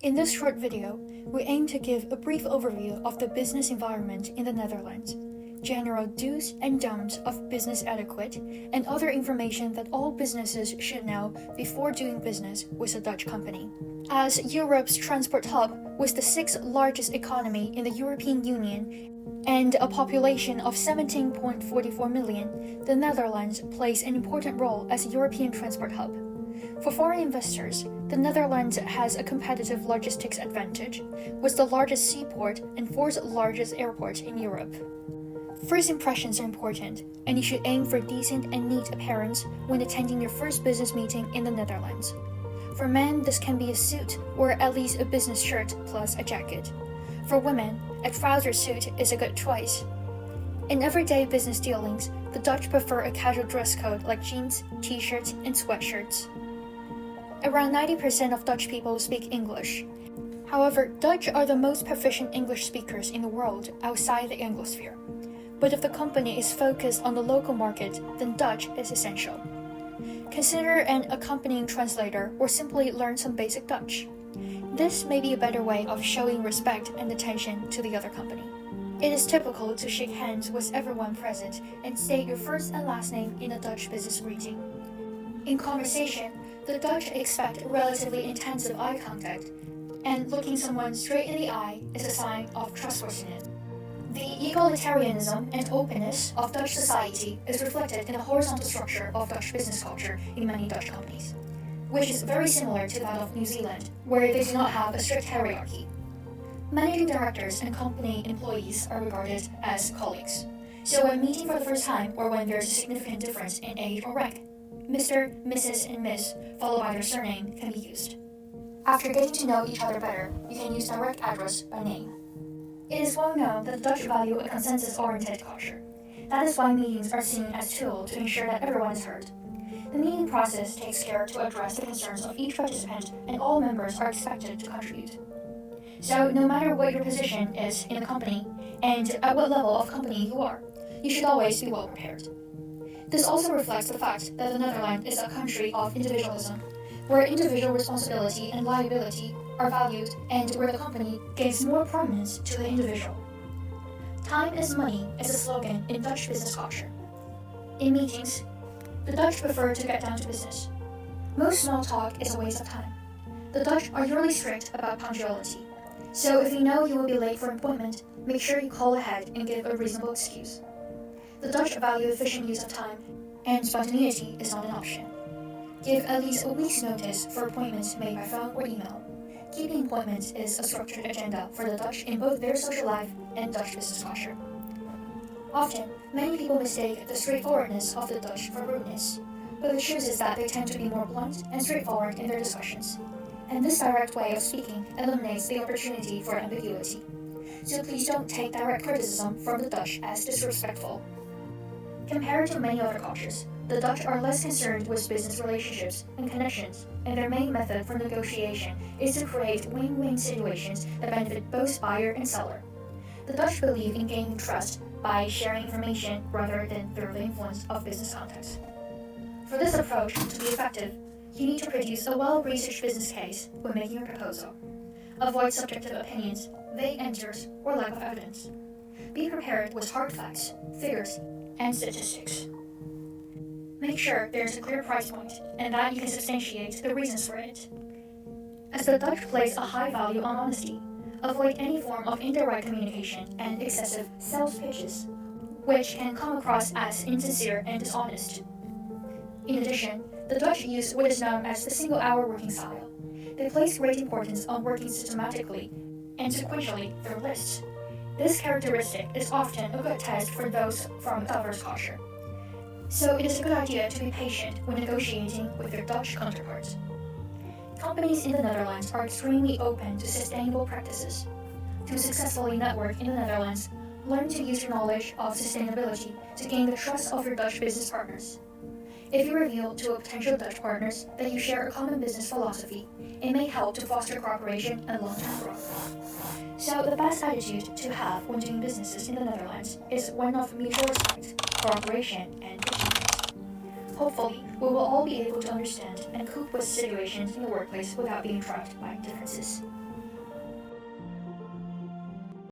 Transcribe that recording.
In this short video, we aim to give a brief overview of the business environment in the Netherlands, general do's and don'ts of business etiquette, and other information that all businesses should know before doing business with a Dutch company. As Europe's transport hub, with the sixth largest economy in the European Union and a population of 17.44 million, the Netherlands plays an important role as a European transport hub. For foreign investors, the Netherlands has a competitive logistics advantage, with the largest seaport and fourth largest airport in Europe. First impressions are important, and you should aim for decent and neat appearance when attending your first business meeting in the Netherlands. For men, this can be a suit or at least a business shirt plus a jacket. For women, a trouser suit is a good choice. In everyday business dealings, the Dutch prefer a casual dress code like jeans, t-shirts, and sweatshirts. Around 90% of Dutch people speak English. However, Dutch are the most proficient English speakers in the world outside the Anglosphere. But if the company is focused on the local market, then Dutch is essential. Consider an accompanying translator or simply learn some basic Dutch. This may be a better way of showing respect and attention to the other company. It is typical to shake hands with everyone present and state your first and last name in a Dutch business greeting. In conversation, the Dutch expect relatively intensive eye contact, and looking someone straight in the eye is a sign of trustworthiness. The egalitarianism and openness of Dutch society is reflected in the horizontal structure of Dutch business culture in many Dutch companies, which is very similar to that of New Zealand, where they do not have a strict hierarchy. Managing directors and company employees are regarded as colleagues, so when meeting for the first time or when there is a significant difference in age or rank, Mr., Mrs., and Miss, followed by their surname, can be used. After getting to know each other better, you can use direct address by name. It is well known that the Dutch value a consensus-oriented culture. That is why meetings are seen as a tool to ensure that everyone is heard. The meeting process takes care to address the concerns of each participant, and all members are expected to contribute. So, no matter what your position is in the company, and at what level of company you are, you should always be well prepared. This also reflects the fact that the Netherlands is a country of individualism, where individual responsibility and liability are valued and where the company gives more prominence to the individual. Time is money is a slogan in Dutch business culture. In meetings, the Dutch prefer to get down to business. Most small talk is a waste of time. The Dutch are really strict about punctuality, so if you know you will be late for an appointment, make sure you call ahead and give a reasonable excuse. The Dutch value efficient use of time, and spontaneity is not an option. Give at least a week's notice for appointments made by phone or email. Keeping appointments is a structured agenda for the Dutch in both their social life and Dutch business culture. Often, many people mistake the straightforwardness of the Dutch for rudeness, but the truth is that they tend to be more blunt and straightforward in their discussions, and this direct way of speaking eliminates the opportunity for ambiguity. So please don't take direct criticism from the Dutch as disrespectful. Compared to many other cultures, the Dutch are less concerned with business relationships and connections, and their main method for negotiation is to create win-win situations that benefit both buyer and seller. The Dutch believe in gaining trust by sharing information rather than through the influence of business contacts. For this approach to be effective, you need to produce a well-researched business case when making a proposal. Avoid subjective opinions, vague answers, or lack of evidence. Be prepared with hard facts, figures, and statistics. Make sure there is a clear price point and that you can substantiate the reasons for it. As the Dutch place a high value on honesty, avoid any form of indirect communication and excessive sales pitches, which can come across as insincere and dishonest. In addition, the Dutch use what is known as the single-hour working style. They place great importance on working systematically and sequentially through lists. This characteristic is often a good test for those from a diverse culture. So it is a good idea to be patient when negotiating with your Dutch counterparts. Companies in the Netherlands are extremely open to sustainable practices. To successfully network in the Netherlands, learn to use your knowledge of sustainability to gain the trust of your Dutch business partners. If you reveal to potential Dutch partners that you share a common business philosophy, it may help to foster cooperation and long-term growth. So the best attitude to have when doing businesses in the Netherlands is one of mutual respect, cooperation, and achievement. Hopefully, we will all be able to understand and cope with situations in the workplace without being trapped by differences.